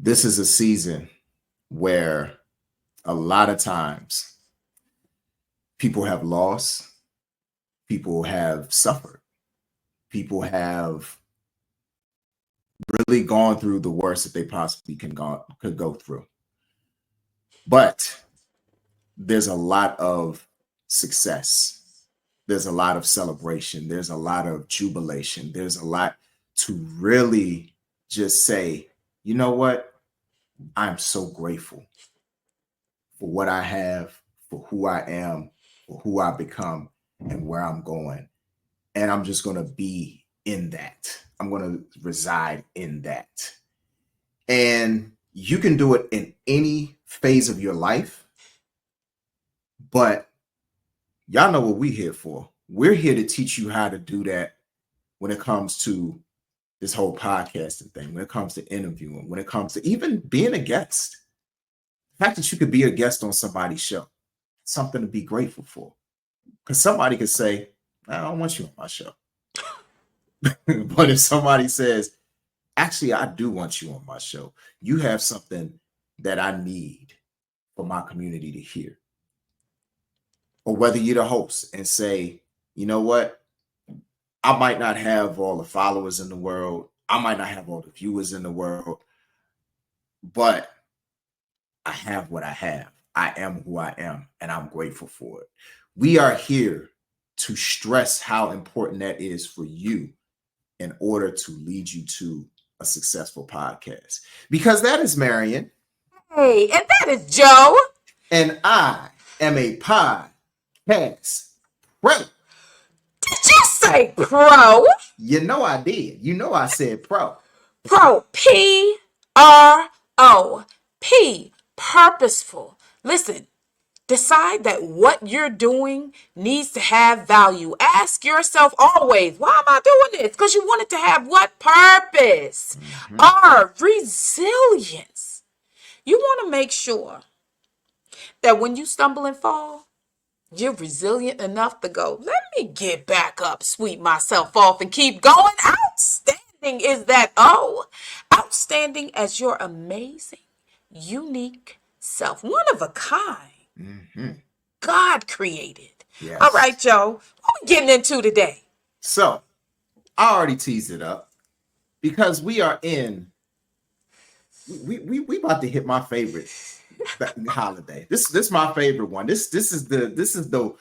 this is a season where a lot of times people have lost, people have suffered, people have really gone through the worst that they possibly could go through. But there's a lot of success. There's a lot of celebration. There's a lot of jubilation. There's a lot to really just say, you know what? I'm so grateful for what I have, for who I am, for who I've become, and where I'm going. And I'm just going to be in that. I'm going to reside in that. And you can do it in any phase of your life. But y'all know what we're here for. We're here to teach you how to do that when it comes to this whole podcasting thing, when it comes to interviewing, when it comes to even being a guest. The fact that you could be a guest on somebody's show, something to be grateful for. Because somebody could say, I don't want you on my show. But if somebody says, actually, I do want you on my show, you have something that I need for my community to hear. Or whether you're the host and say, you know what? I might not have all the followers in the world. I might not have all the viewers in the world. But I have what I have. I am who I am, and I'm grateful for it. We are here to stress how important that is for you in order to lead you to a successful podcast. Because that is Marion. Hey, and that is Joe. And I am a podcast pro. Did you say pro? You know I did. You know I said pro. Pro. P-R-O-P. Purposeful. Listen, decide that what you're doing needs to have value. Ask yourself always, why am I doing this? Because you want it to have what? Purpose. R, resilience. You want to make sure that when you stumble and fall, you're resilient enough to go, let me get back up, sweep myself off, and keep going. Outstanding is that O. Outstanding as your amazing, unique self. One of a kind. God created. Yes. All right, Joe. What are we getting into today? So, I already teased it up because we are in, we about to hit my favorite holiday. This is my favorite one. This is the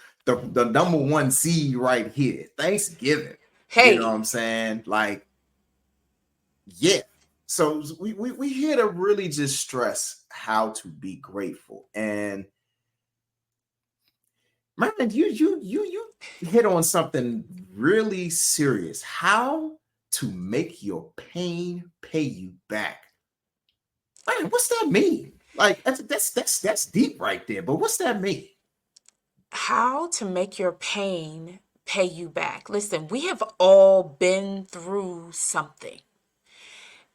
number one seed right here. Thanksgiving. Hey. You know what I'm saying? Like, yeah. So we here to really just stress how to be grateful. And man, you hit on something really serious. How to make your pain pay you back. Man, what's that mean? Like that's deep right there. But what's that mean? How to make your pain pay you back. Listen, we have all been through something.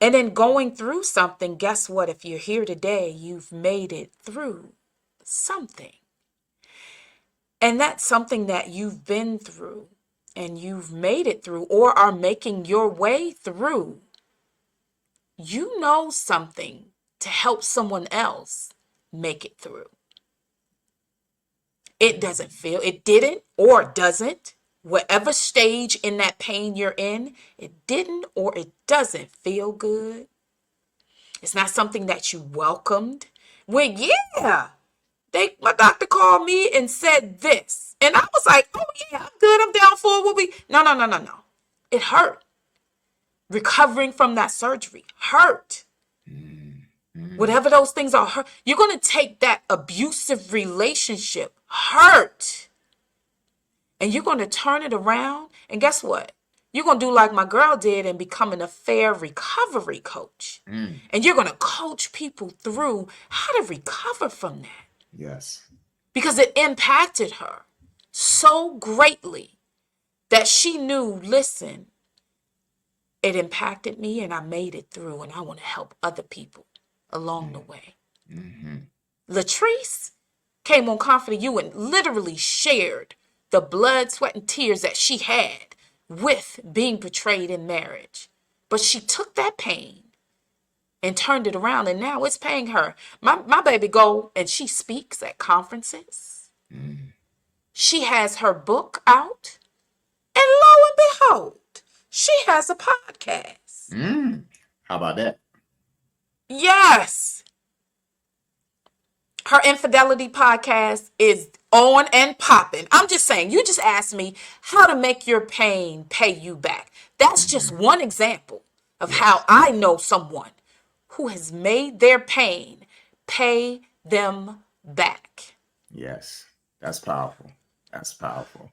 And in going through something, guess what? If you're here today, you've made it through something. And that's something that you've been through and you've made it through or are making your way through. You know something to help someone else make it through. It doesn't feel, it didn't or doesn't. Whatever stage in that pain you're in, it didn't or it doesn't feel good. It's not something that you welcomed. Well, yeah, my doctor called me and said this. And I was like, oh yeah, I'm good. I'm down for it. No. It hurt. Recovering from that surgery hurt. Whatever those things are, hurt. You're going to take that abusive relationship, hurt, and you're going to turn it around. And guess what? You're going to do like my girl did and become an affair recovery coach. And you're going to coach people through how to recover from that. Yes. Because it impacted her so greatly that she knew, listen, it impacted me and I made it through and I want to help other people along the way. Latrice came on Confident You and literally shared the blood, sweat, and tears that she had with being betrayed in marriage. But she took that pain and turned it around, and now it's paying her. My baby go and she speaks at conferences. She has her book out, and lo and behold, she has a podcast. How about that? Yes. Her Infidelity podcast is on and popping. I'm just saying, you just asked me how to make your pain pay you back. That's just one example of how I know someone who has made their pain pay them back. Yes, that's powerful. That's powerful.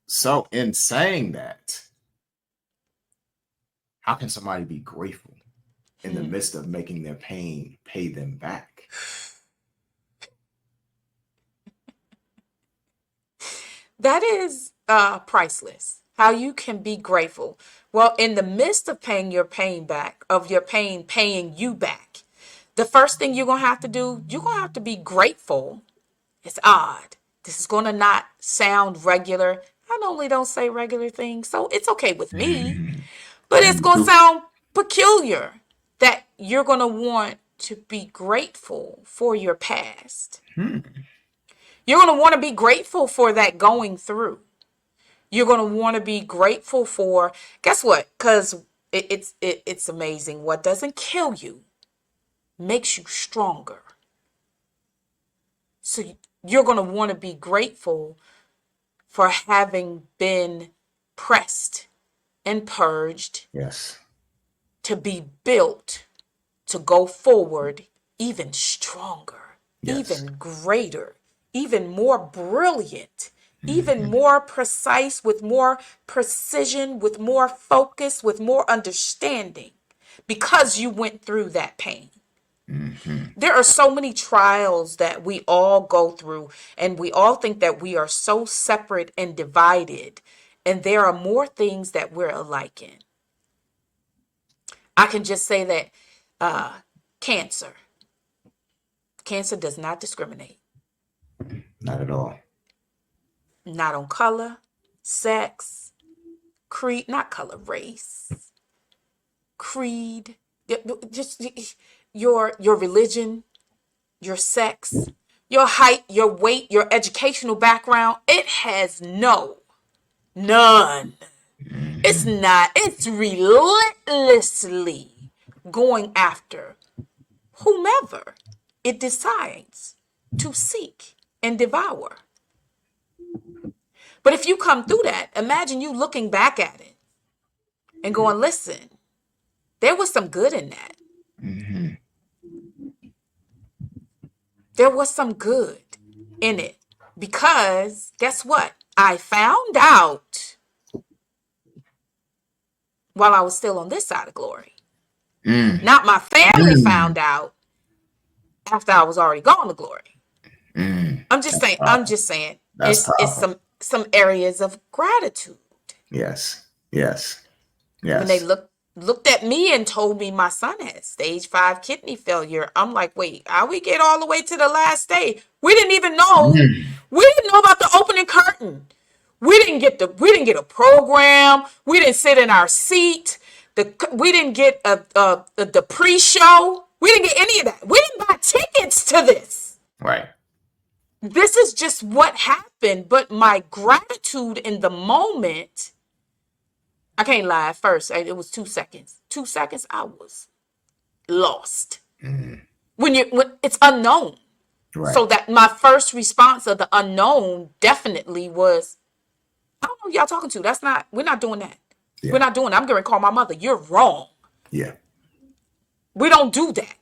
So, in saying that, how can somebody be grateful in the midst of making their pain pay them back? That is priceless. How you can be grateful. Well, in the midst of paying your pain back, of your pain paying you back, the first thing you're going to have to do, you're going to have to be grateful. It's odd. This is going to not sound regular. I normally don't say regular things, so it's okay with me. But it's going to sound peculiar that you're going to want to be grateful for your past. You're going to want to be grateful for that going through. You're going to want to be grateful for, guess what? Because it's amazing. What doesn't kill you makes you stronger. So you're going to want to be grateful for having been pressed and purged. Yes. To be built to go forward even stronger, even greater, even more brilliant, even more precise, with more precision, with more focus, with more understanding, because you went through that pain. There are so many trials that we all go through, and we all think that we are so separate and divided, and there are more things that we're alike in. I can just say that cancer does not discriminate. Not at all. Not on color, sex, creed, not color, race, creed, just your religion, your sex, your height, your weight, your educational background. It has none. It's not. It's relentlessly going after whomever it decides to seek and devour. But if you come through that, imagine you looking back at it and going, listen, there was some good in that. There was some good in it, because guess what? I found out while I was still on this side of glory. Not my family found out after I was already gone to glory. I'm just saying That's it's some areas of gratitude. Yes. When they looked at me and told me my son had stage 5 kidney failure, I'm like, wait, how we get all the way to the last day? We didn't even know. We didn't know about the opening curtain. We didn't get a program. We didn't sit in our seat. We didn't get the pre-show. We didn't get any of that. We didn't buy tickets to this. Right. This is just what happened. But my gratitude in the moment, I can't lie. At first, it was 2 seconds. 2 seconds, I was lost. When it's unknown. Right. So that my first response of the unknown definitely was, I don't know who y'all talking to. We're not doing that. Yeah. We're not doing that. I'm going to call my mother. You're wrong. Yeah. We don't do that.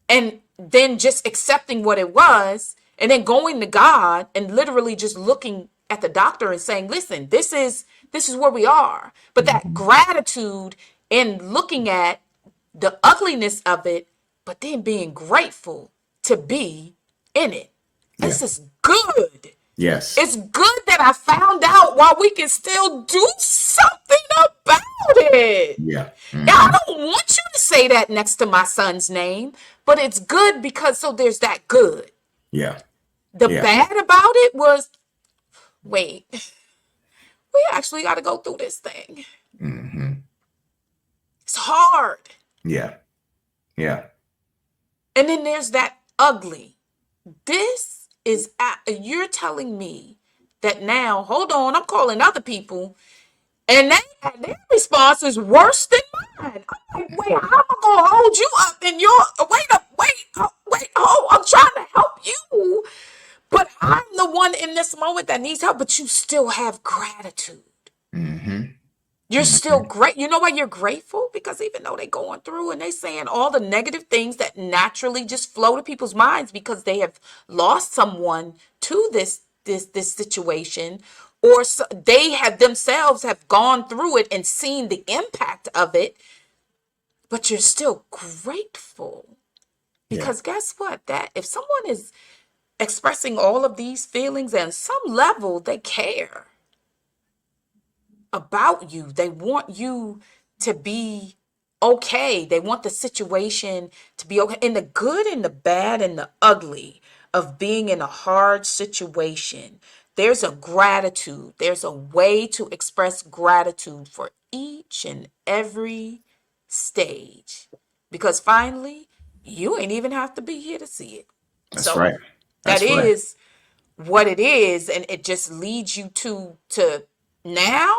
And then just accepting what it was, and then going to God and literally just looking at the doctor and saying, listen, this is where we are. But that gratitude and looking at the ugliness of it, but then being grateful to be in it. This is good. Yes. It's good that I found out while we can still do something about it. Yeah. I don't want you to say that next to my son's name, but it's good because there's that good. Yeah. The bad about it was, wait, we actually got to go through this thing. It's hard. Yeah. Yeah. And then there's that ugly. You're telling me that now, hold on, I'm calling other people, and their response is worse than mine. I'm like, wait, how am I gonna hold you up in your I'm trying to help you, but I'm the one in this moment that needs help, but you still have gratitude. Mm-hmm. You're still Mm-hmm. great. You know why you're grateful? Because even though they're going through and they saying all the negative things that naturally just flow to people's minds because they have lost someone to this situation, or they have themselves have gone through it and seen the impact of it, but you're still grateful. Yeah. Because guess what? That if someone is expressing all of these feelings at some level, they care about you. They want you to be okay. They want the situation to be okay. In the good and the bad and the ugly of being in a hard situation, there's a gratitude. There's a way to express gratitude for each and every stage. Because finally, you ain't even have to be here to see it. That's So right. that That's right. is what it is. And it just leads you to now.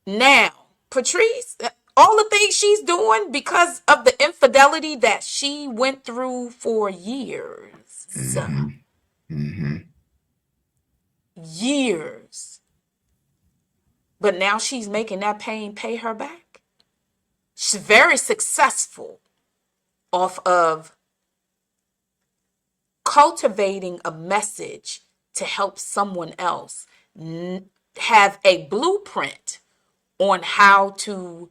Now, Patrice, all the things she's doing because of the infidelity that she went through for years. Mm-hmm. Mm-hmm. Years. But now she's making that pain pay her back. She's very successful off of cultivating a message to help someone else have a blueprint on how to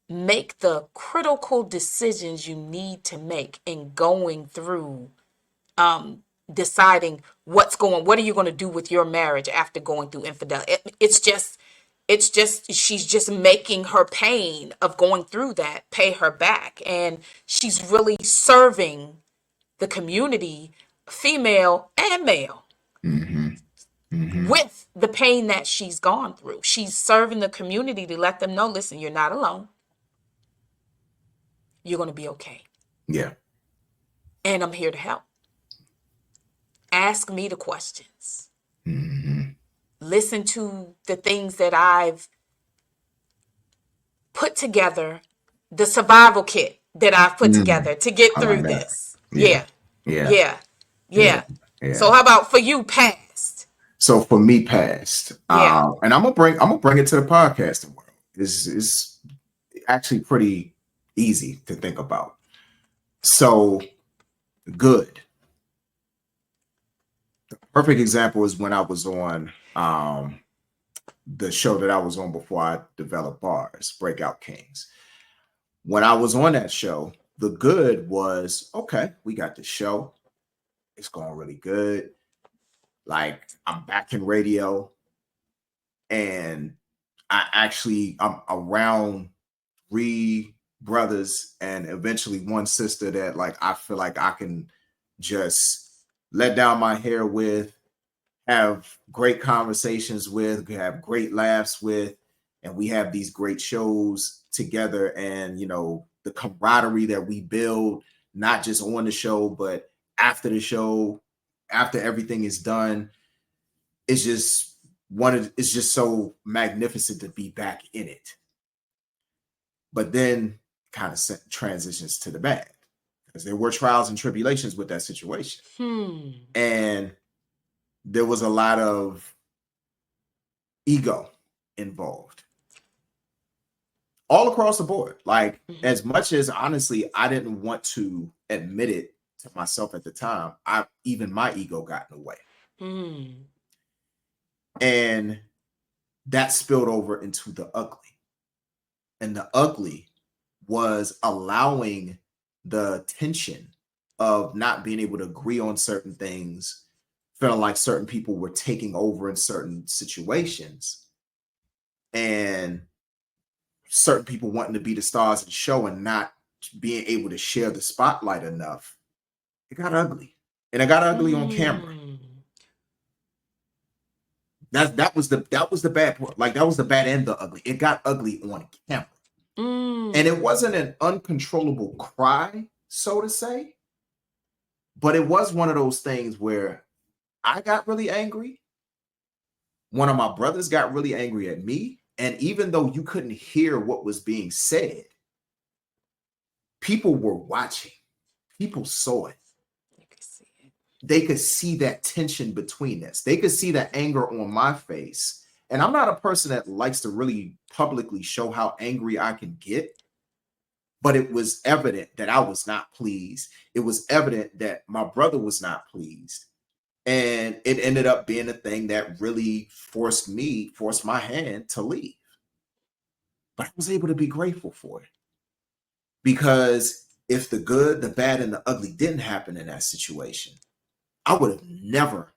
make the critical decisions you need to make in going through deciding what are you going to do with your marriage after going through infidelity. It's just she's just making her pain of going through that pay her back, and she's really serving the community, female and male, Mm-hmm. Mm-hmm. with the pain that she's gone through. She's serving the community to let them know, listen, you're not alone, you're going to be okay, Yeah. and I'm here to help. Ask me the questions. Mm-hmm. Listen to the things that I've put together, the survival kit that I've put Mm. together to get I like through that. this. Yeah. Yeah, Yeah. yeah, Yeah. yeah. So Yeah. how about for you, past? So for me, past, Yeah. and I'm gonna bring it to the podcasting world. Is actually pretty easy to think about. So good. The perfect example is when I was on the show that I was on before I developed bars, Breakout Kings. When I was on that show, the good was okay, we got the show. It's going really good. Like I'm back in radio and I'm around three brothers and eventually one sister that like I feel like I can just let down my hair with, have great conversations with, have great laughs with, and we have these great shows together. And the camaraderie that we build, not just on the show, but after the show, after everything is done, it's just it's just so magnificent to be back in it. But then kind of transitions to the bad because there were trials and tribulations with that situation. And there was a lot of ego involved all across the board. Like as much as honestly, I didn't want to admit it to myself at the time, even my ego got in the way. And that spilled over into the ugly. And the ugly was allowing the tension of not being able to agree on certain things, feeling like certain people were taking over in certain situations, and certain people wanting to be the stars of the show and not being able to share the spotlight enough. It got ugly. And it got ugly on camera. That was the bad part. Like that was the bad and the ugly. It got ugly on camera. And it wasn't an uncontrollable cry, so to say, but it was one of those things where I got really angry. One of my brothers got really angry at me. And even though you couldn't hear what was being said, people were watching. People saw it. You can see it. They could see that tension between us. They could see the anger on my face. And I'm not a person that likes to really publicly show how angry I can get. But it was evident that I was not pleased. It was evident that my brother was not pleased. And it ended up being a thing that really forced my hand to leave. But I was able to be grateful for it. Because if the good, the bad, and the ugly didn't happen in that situation, I would have never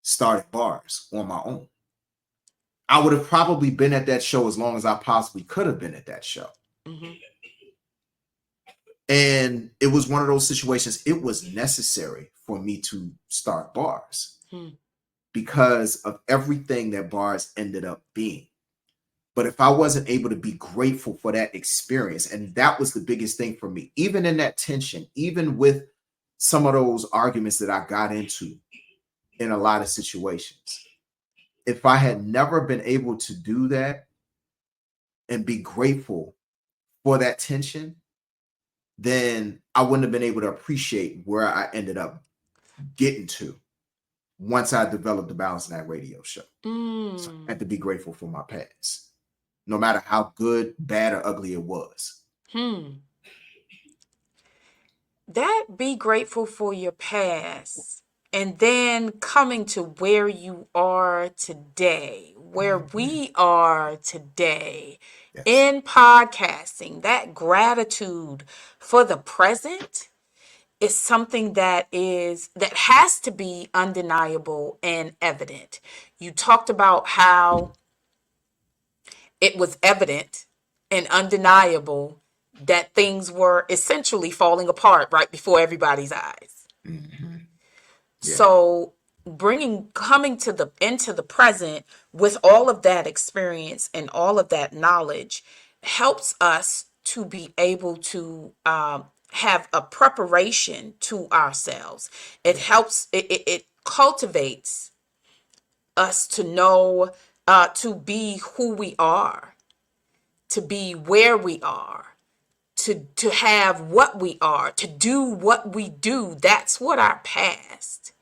started bars on my own. I would have probably been at that show as long as I possibly could have been at that show. Mm-hmm. And it was one of those situations, it was necessary for me to start bars because of everything that bars ended up being. But if I wasn't able to be grateful for that experience, and that was the biggest thing for me, even in that tension, even with some of those arguments that I got into in a lot of situations, if I had never been able to do that and be grateful for that tension, then I wouldn't have been able to appreciate where I ended up getting to once I developed the Balance in That radio show. So I had to be grateful for my past, no matter how good, bad, or ugly it was. That be grateful for your past, and then coming to where you are today, where we are today in podcasting, that gratitude for the present is something that has to be undeniable and evident. You talked about how it was evident and undeniable that things were essentially falling apart right before everybody's eyes. So coming into the present with all of that experience and all of that knowledge helps us to be able to have a preparation to ourselves. It helps, it cultivates us to know, to be who we are, to be where we are, to have what we are, to do what we do. That's what our past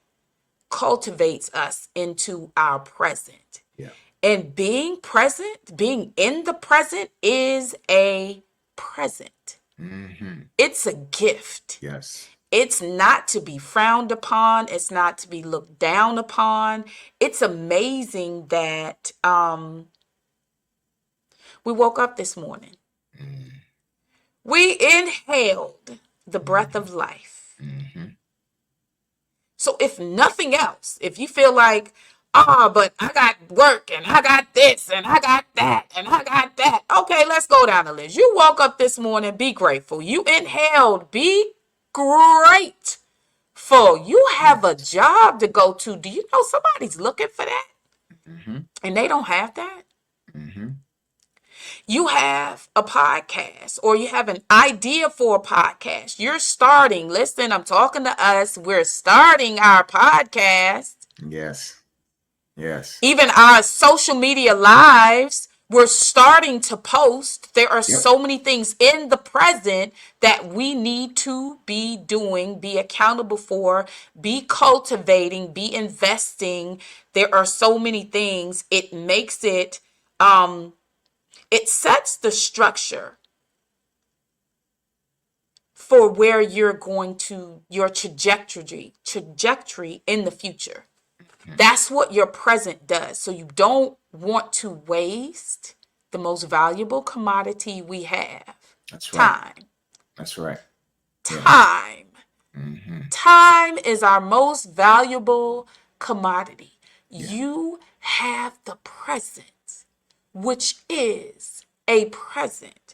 cultivates us into our present. Yeah. And being present, being in the present is a present. It's a gift. Yes. It's not to be frowned upon. It's not to be looked down upon. It's amazing that we woke up this morning. We inhaled the breath of life. So if nothing else, if you feel like, but I got work and I got this and I got that and I got that. Okay, let's go down the list. You woke up this morning, be grateful. You inhaled, be grateful. You have a job to go to. Do you know somebody's looking for that? And they don't have that? You have a podcast or you have an idea for a podcast. You're starting. Listen, I'm talking to us. We're starting our podcast. Yes. Yes. Even our social media lives, we're starting to post. There are so many things in the present that we need to be doing, be accountable for, be cultivating, be investing. There are so many things. It makes it, it sets the structure for where you're going to, your trajectory in the future. That's what your present does. So you don't want to waste the most valuable commodity we have. That's right. Time. That's right. Time. Time is our most valuable commodity. You have the present, which is a present.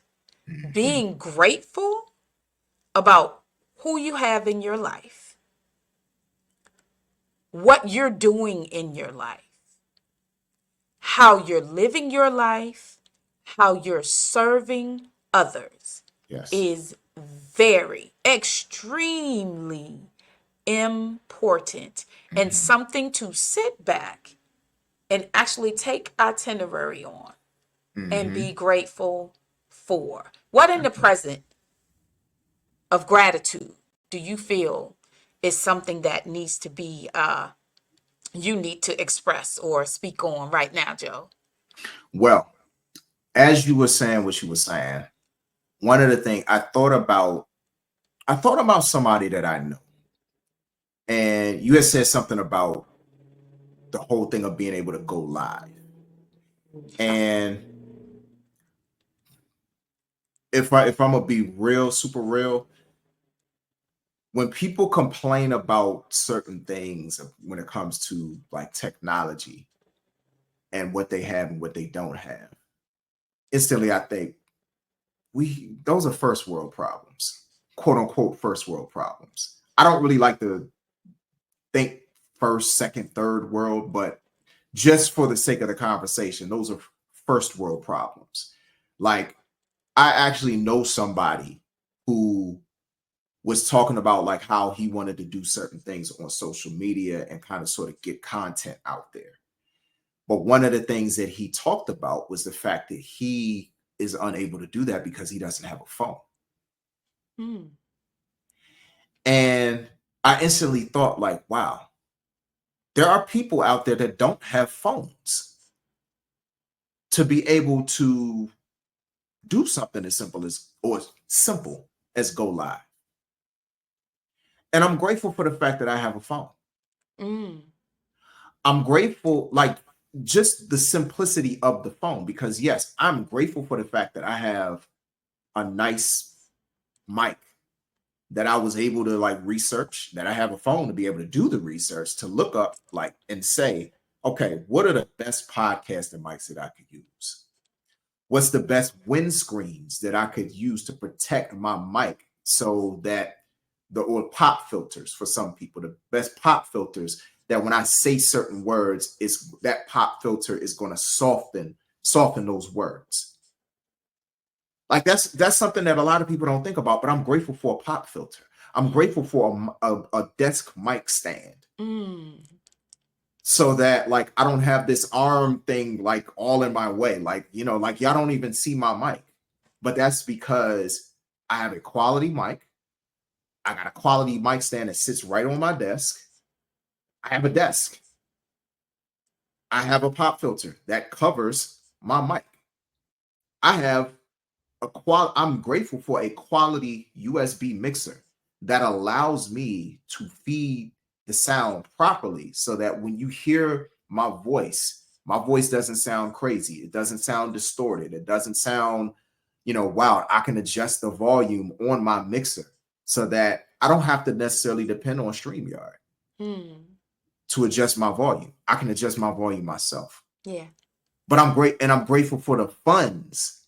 Being grateful about who you have in your life, what you're doing in your life, how you're living your life, how you're serving others Yes. is very, extremely important and Mm-hmm. something to sit back and actually take itinerary on and Mm-hmm. be grateful for. What in the present of gratitude do you feel is something that needs to be you need to express or speak on right now, Joe? Well, as you were saying what you were saying, one of the things I thought about somebody that I know. And you had said something about the whole thing of being able to go live. And if I'm gonna be real, super real, when people complain about certain things when it comes to like technology and what they have and what they don't have, instantly I think those are first world problems, quote unquote first world problems. I don't really like to think first, second, third world, but just for the sake of the conversation, those are first world problems. Like, I actually know somebody who was talking about like how he wanted to do certain things on social media and kind of sort of get content out there. But one of the things that he talked about was the fact that he is unable to do that because he doesn't have a phone. Mm. And I instantly thought, like, wow, there are people out there that don't have phones to be able to do something as simple as go live. And I'm grateful for the fact that I have a phone. Mm. I'm grateful, like, just the simplicity of the phone, because yes, I'm grateful for the fact that I have a nice mic that I was able to like research, that I have a phone to be able to do the research, to look up like and say, okay, what are the best podcasting mics that I could use? What's the best windscreens that I could use to protect my mic so that or pop filters for some people, the best pop filters that when I say certain words, is that pop filter is going to soften those words. Like that's something that a lot of people don't think about, but I'm grateful for a pop filter. I'm grateful for a desk mic stand. Mm. So that like I don't have this arm thing like all in my way. Like, like y'all don't even see my mic. But that's because I have a quality mic. I got a quality mic stand that sits right on my desk. I have a desk. I have a pop filter that covers my mic. I have I'm grateful for a quality USB mixer that allows me to feed the sound properly so that when you hear my voice doesn't sound crazy. It doesn't sound distorted. It doesn't sound, wow, I can adjust the volume on my mixer so that I don't have to necessarily depend on StreamYard Mm. to adjust my volume. I can adjust my volume myself. Yeah. But I'm grateful for the funds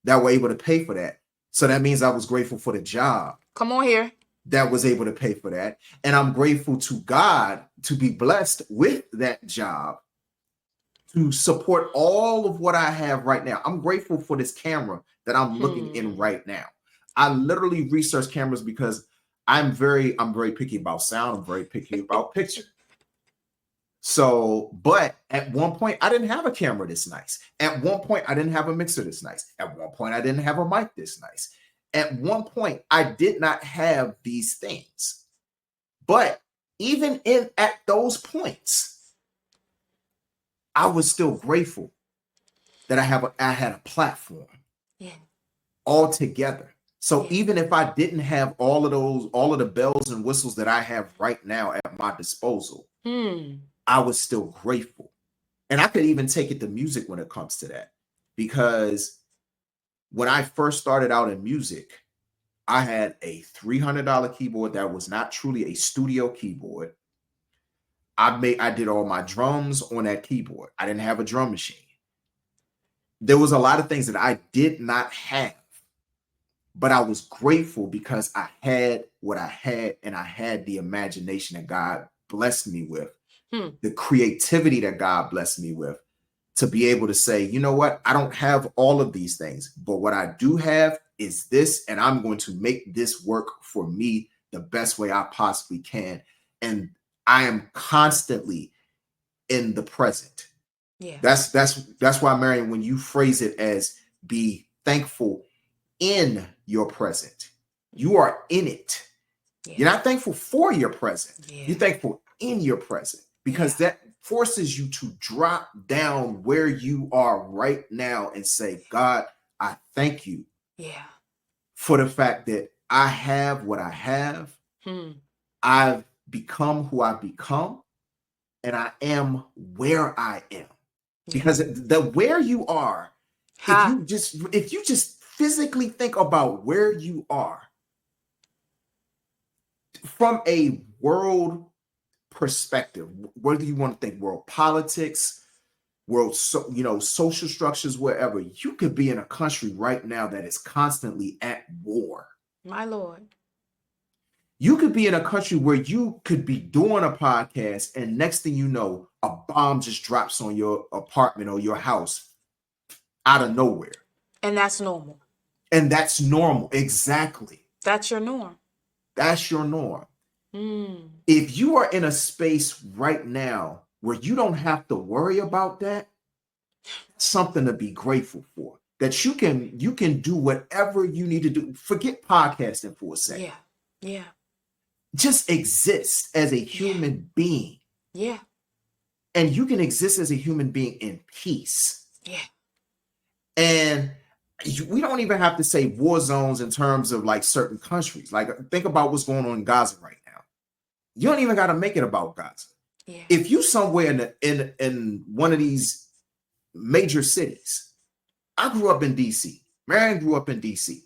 that were able to pay for that. So that means I was grateful for the job Come on here. that was able to pay for that. And I'm grateful to God to be blessed with that job to support all of what I have right now. I'm grateful for this camera that I'm looking in right now. I literally research cameras because I'm very picky about sound. I'm very picky about picture. So, but at one point, I didn't have a camera this nice. At one point, I didn't have a mixer this nice. At one point, I didn't have a mic this nice. At one point, I did not have these things. But even at those points, I was still grateful that I had a platform. Yeah. All together. So Yeah. even if I didn't have all of the bells and whistles that I have right now at my disposal, I was still grateful. And I could even take it to music when it comes to that. Because when I first started out in music, I had a $300 keyboard that was not truly a studio keyboard. I did all my drums on that keyboard. I didn't have a drum machine. There was a lot of things that I did not have, but I was grateful because I had what I had, and I had the imagination that God blessed me with, the creativity that God blessed me with, to be able to say, you know what, I don't have all of these things, but what I do have is this, and I'm going to make this work for me the best way I possibly can. And I am constantly in the present. Yeah. That's why, Marion, when you phrase it as be thankful in your present, you are in it. Yeah. You're not thankful for your present. Yeah. You're thankful in your present, because that forces you to drop down where you are right now and say, God, I thank you for the fact that I have what I have. I've become who I've become, and I am where I am. Because the where you are, if you just physically think about where you are from a world perspective, whether you want to think world politics, world social structures, wherever, you could be in a country right now that is constantly at war. My Lord. You could be in a country where you could be doing a podcast, and next thing you know, a bomb just drops on your apartment or your house out of nowhere. And that's normal. And that's normal. Exactly. That's your norm. That's your norm. If you are in a space right now where you don't have to worry about that, something to be grateful for. That you can do whatever you need to do. Forget podcasting for a second. Yeah. Just exist as a human being. Yeah. And you can exist as a human being in peace. Yeah. And we don't even have to say war zones in terms of like certain countries. Like, think about what's going on in Gaza right now. You don't even got to make it about Gaza. Yeah. If you somewhere in one of these major cities, I grew up in DC. Marion grew up in DC,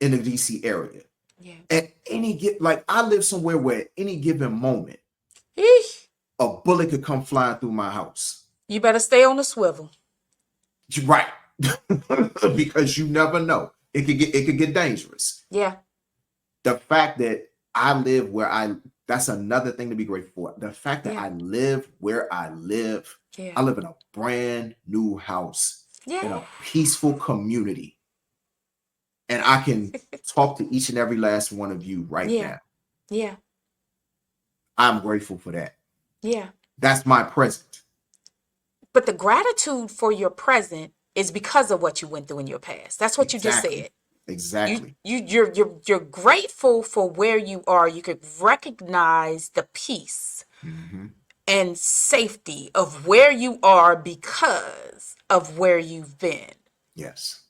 in the DC area. Yeah. At I live somewhere where at any given moment, a bullet could come flying through my house. You better stay on the swivel. Right. Because you never know. It could get dangerous. Yeah. The fact that I live that's another thing to be grateful for. The fact that I live where I live. Yeah. I live in a brand new house in a peaceful community. And I can talk to each and every last one of you right now. Yeah. I'm grateful for that. Yeah. That's my present. But the gratitude for your present is because of what you went through in your past. That's what you just said. Exactly. You're grateful for where you are. You could recognize the peace and safety of where you are because of where you've been. Yes.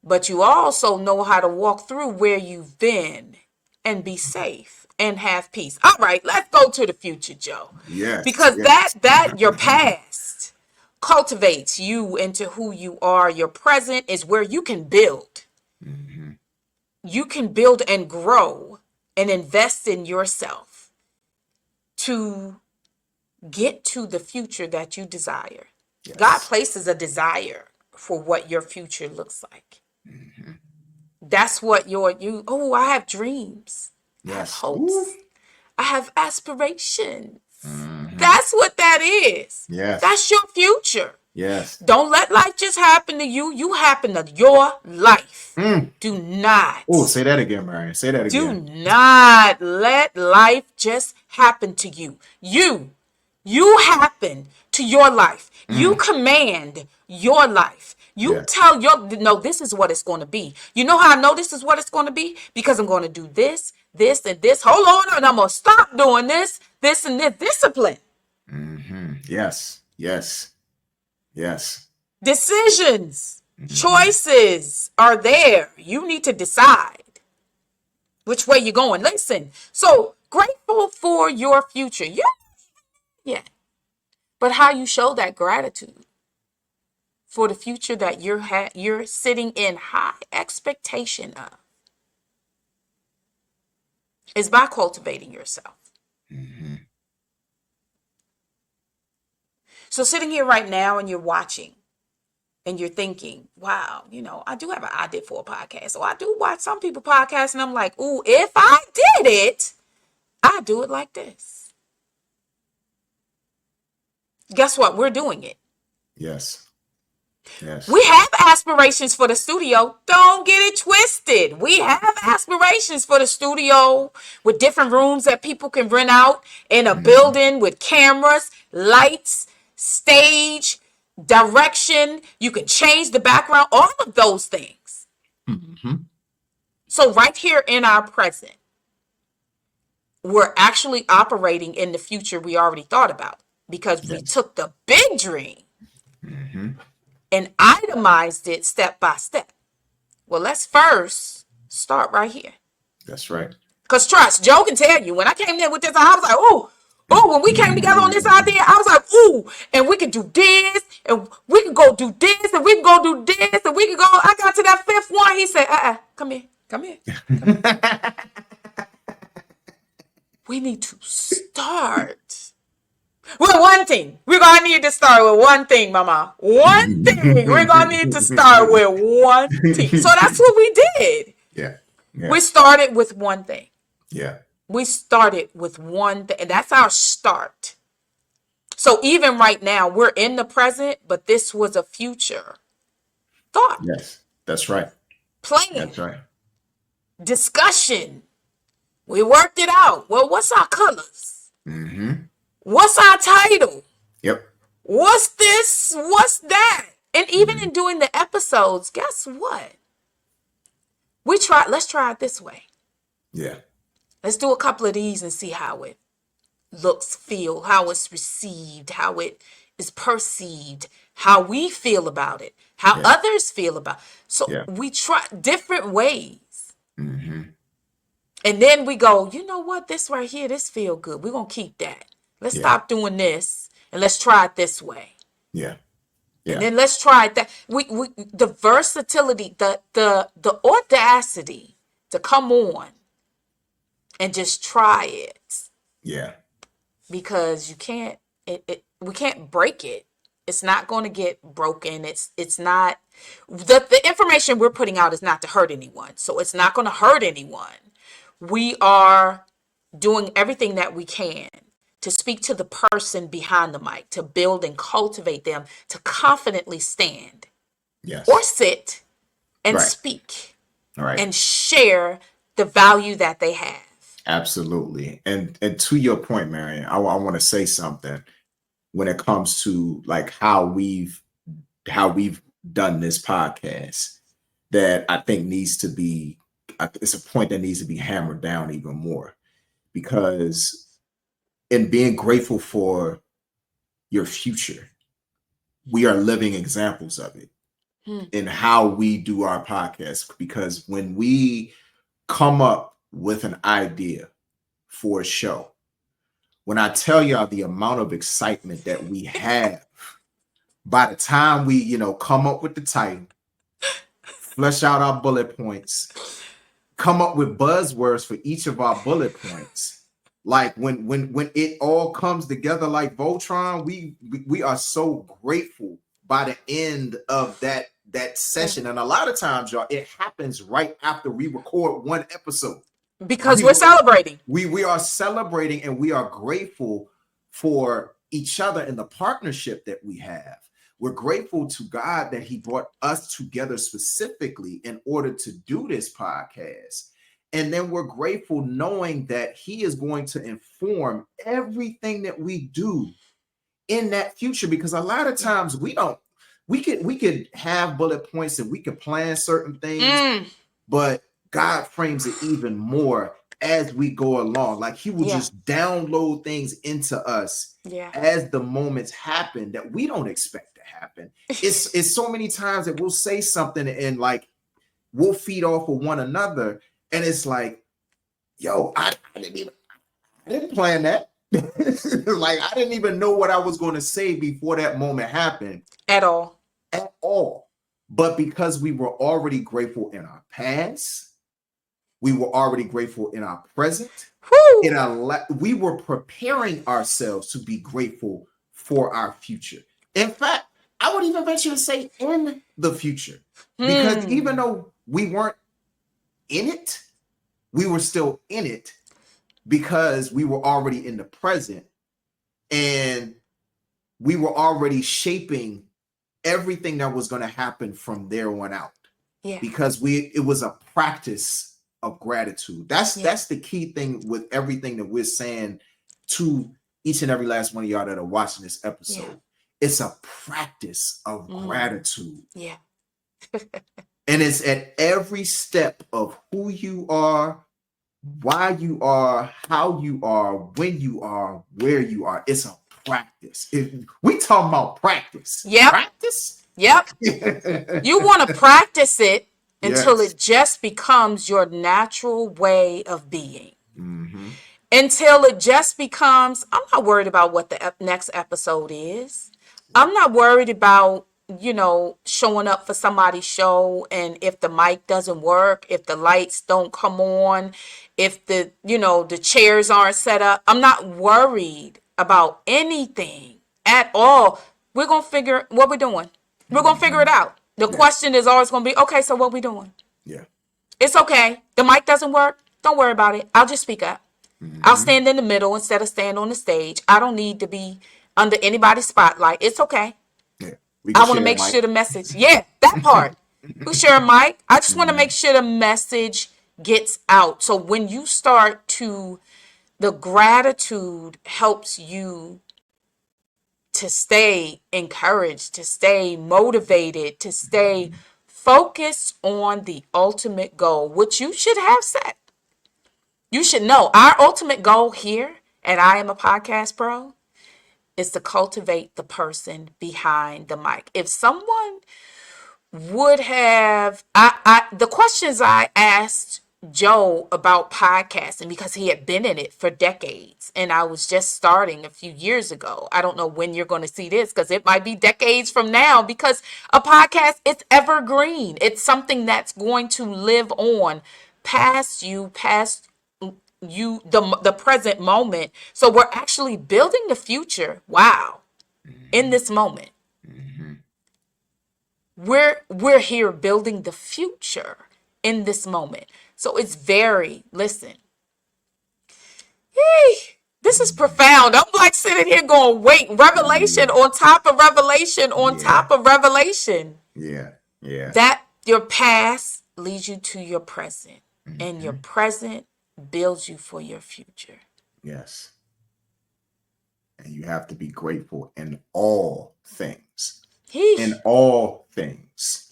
But you also know how to walk through where you've been and be safe and have peace. All right, let's go to the future, Joe. Yes. Because that your past cultivates you into who you are. Your present is where you can build. You can build and grow and invest in yourself to get to the future that you desire. Yes. God places a desire for what your future looks like. That's what I have dreams. Yes. I have hopes. Ooh. I have aspirations. That's what that is. Yes. That's your future. Yes. Don't let life just happen to you. You happen to your life. Do not. Oh, say that again, Marion. Say that again. Do not let life just happen to you. You happen to your life. You command your life. You tell no, this is what it's going to be. You know how I know this is what it's going to be? Because I'm going to do this, and this. Hold on, and I'm going to stop doing this, and this. Discipline. Yes. Yes. Yes. Decisions, choices are there. You need to decide which way you're going. Listen, so grateful for your future. Yeah. But how you show that gratitude for the future that you're sitting in high expectation of is by cultivating yourself. So sitting here right now and you're watching and you're thinking, wow, I do have an idea for a podcast. So I do watch some people podcasts and I'm like, ooh, if I did it, I'd do it like this. Guess what? We're doing it. Yes. Yes. We have aspirations for the studio. Don't get it twisted. We have aspirations for the studio with different rooms that people can rent out in a Mm-hmm. building with cameras, lights, stage, direction. You can change the background, all of those things. Mm-hmm. So right here in our present, we're actually operating in the future we already thought about because we Yes. took the big dream Mm-hmm. and itemized it step by step. Well, let's first start right here. That's right. Because trust, Joe can tell you, when I came in with this, I was like, oh, when we came together on this idea, I was like, ooh, and we could do this, and we could go do this, and we could go do this, and we could go. I got to that fifth one. He said, come here, come here. We need to start with one thing. We're going to need to start with one thing, mama. One thing. We're going to need to start with one thing. So that's what we did. Yeah. We Yeah. started with one thing. Yeah. We started with one thing. And that's our start. So even right now, we're in the present, but this was a future thought, Yes. That's right. plan, That's right. discussion. We worked it out. Well, what's our colors? Mm-hmm. What's our title? Yep. What's this? What's that? And even Mm-hmm. in doing the episodes, guess what? Let's try it this way. Yeah. Let's do a couple of these and see how it looks, feel, how it's received, how it is perceived, how we feel about it, how Yeah. others feel about it. So Yeah. we try different ways. Mm-hmm. And then we go, you know what? This right here, this feel good. We're going to keep that. Let's Yeah. stop doing this and let's try it this way. Yeah. And Yeah. then let's try it that. We the versatility, the audacity to come on and just try it. Yeah. Because you can't we can't break it. It's not going to get broken. It's not the information we're putting out is not to hurt anyone. So it's not going to hurt anyone. We are doing everything that we can to speak to the person behind the mic, to build and cultivate them to confidently stand or Yes. sit and Right. speak All right. and share the value that they have. Absolutely. And to your point, Marion, I want to say something when it comes to like how we've done this podcast that I think needs to be it's a point that needs to be hammered down even more, because in being grateful for your future, we are living examples of it Hmm. in how we do our podcast. Because when we come up with an idea for a show, when I tell y'all the amount of excitement that we have by the time we, come up with the title, flesh out our bullet points, come up with buzzwords for each of our bullet points. Like when it all comes together like Voltron, we are so grateful by the end of that session. And a lot of times, y'all, it happens right after we record one episode. Because we're celebrating. We are celebrating and we are grateful for each other and the partnership that we have. We're grateful to God that he brought us together specifically in order to do this podcast. And then we're grateful knowing that he is going to inform everything that we do in that future, because a lot of times we could have bullet points and we could plan certain things, but God frames it even more as we go along. Like he will just download things into us as the moments happen that we don't expect to happen. It's so many times that we'll say something and like we'll feed off of one another. And it's like, yo, I didn't plan that. Like I didn't even know what I was going to say before that moment happened. At all. But because we were already grateful in our past, we were already grateful in our present. We were preparing ourselves to be grateful for our future. In fact, I would even venture to say in the future. Because even though we weren't in it, we were still in it because we were already in the present and we were already shaping everything that was going to happen from there on out. Yeah. Because it was a practice of gratitude. That's the key thing with everything that we're saying to each and every last one of y'all that are watching this episode. Yeah. It's a practice of gratitude. Yeah. And it's at every step of who you are, why you are, how you are, when you are, where you are. It's a practice. We talking about practice. Yep. Practice. Yep. You want to practice it until Yes. it just becomes your natural way of being. Mm-hmm. Until it just becomes, I'm not worried about what the next episode is. I'm not worried about, showing up for somebody's show, and if the mic doesn't work, if the lights don't come on, if the chairs aren't set up. I'm not worried about anything at all. We're going to figure what we're doing. We're going to figure it out. The question is always going to be, okay, so what we doing? Yeah. It's okay. The mic doesn't work. Don't worry about it. I'll just speak up. I'll stand in the middle instead of stand on the stage. I don't need to be under anybody's spotlight. It's okay. Yeah. I want to make sure the message. Yeah, that part. We share a mic. I just want to make sure the message gets out. So when you start the gratitude helps you to stay encouraged, to stay motivated, to stay focused on the ultimate goal, which you should have set. You should know our ultimate goal here at I Am a Podcast Pro is to cultivate the person behind the mic. If someone would have, the questions I asked Joe about podcasting, because he had been in it for decades and I was just starting a few years ago. I don't know when you're going to see this, because it might be decades from now, because a podcast, it's evergreen. It's something that's going to live on past you, the present moment. So we're actually building the future. Wow. In this moment. We're here building the future in this moment. So it's listen. This is profound. I'm like sitting here going, wait, revelation on top of revelation on top of revelation. Yeah. Yeah. That your past leads you to your present, and your present builds you for your future. Yes. And you have to be grateful in all things. In all things.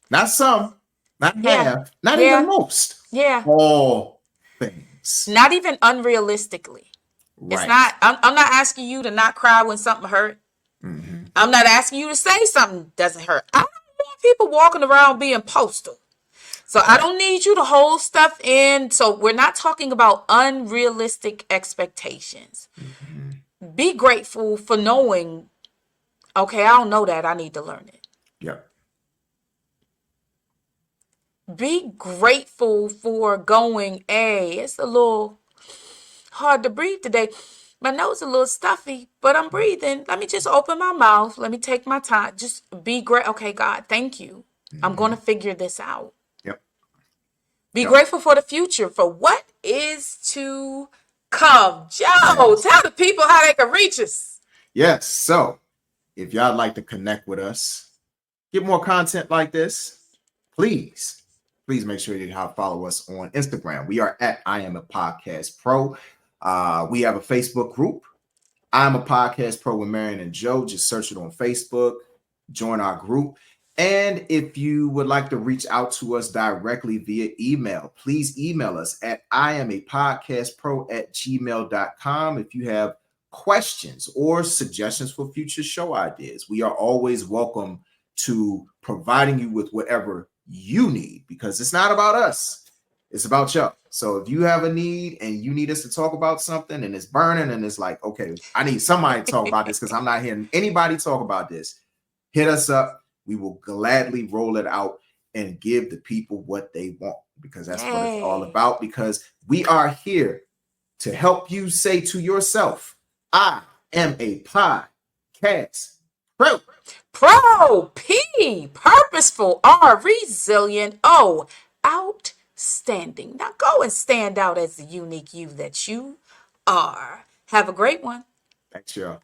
Not some, not half, not even most. Yeah. All things. Not even unrealistically. Right. It's not, I'm not asking you to not cry when something hurt. I'm not asking you to say something doesn't hurt. I don't want people walking around being postal. So I don't need you to hold stuff in. So we're not talking about unrealistic expectations. Be grateful for knowing, okay, I don't know that. I need to learn it. Yep. Be grateful for going, hey, it's a little hard to breathe today. My nose is a little stuffy, but I'm breathing. Let me just open my mouth. Let me take my time. Just be great. Okay, God, thank you. I'm going to figure this out. Yep. Be grateful for the future, for what is to come. Joe, tell the people how they can reach us. Yes. So if y'all like to connect with us, get more content like this, please make sure you follow us on Instagram. We are at I Am a Podcast Pro. We have a Facebook group, I Am a Podcast Pro with Marion and Joe. Just search it on Facebook, join our group. And if you would like to reach out to us directly via email, please email us at iamapodcastpro@gmail.com. If you have questions or suggestions for future show ideas, we are always welcome to providing you with whatever you need, because it's not about us, it's about y'all. So if you have a need and you need us to talk about something and it's burning and it's like, okay, I need somebody to talk about this because I'm not hearing anybody talk about this, hit us up. We will gladly roll it out and give the people what they want, because that's what it's all about. Because we are here to help you say to yourself, I am a podcast pro. Pro, P, purposeful, R, resilient, O, outstanding. Now go and stand out as the unique you that you are. Have a great one. Thanks, y'all.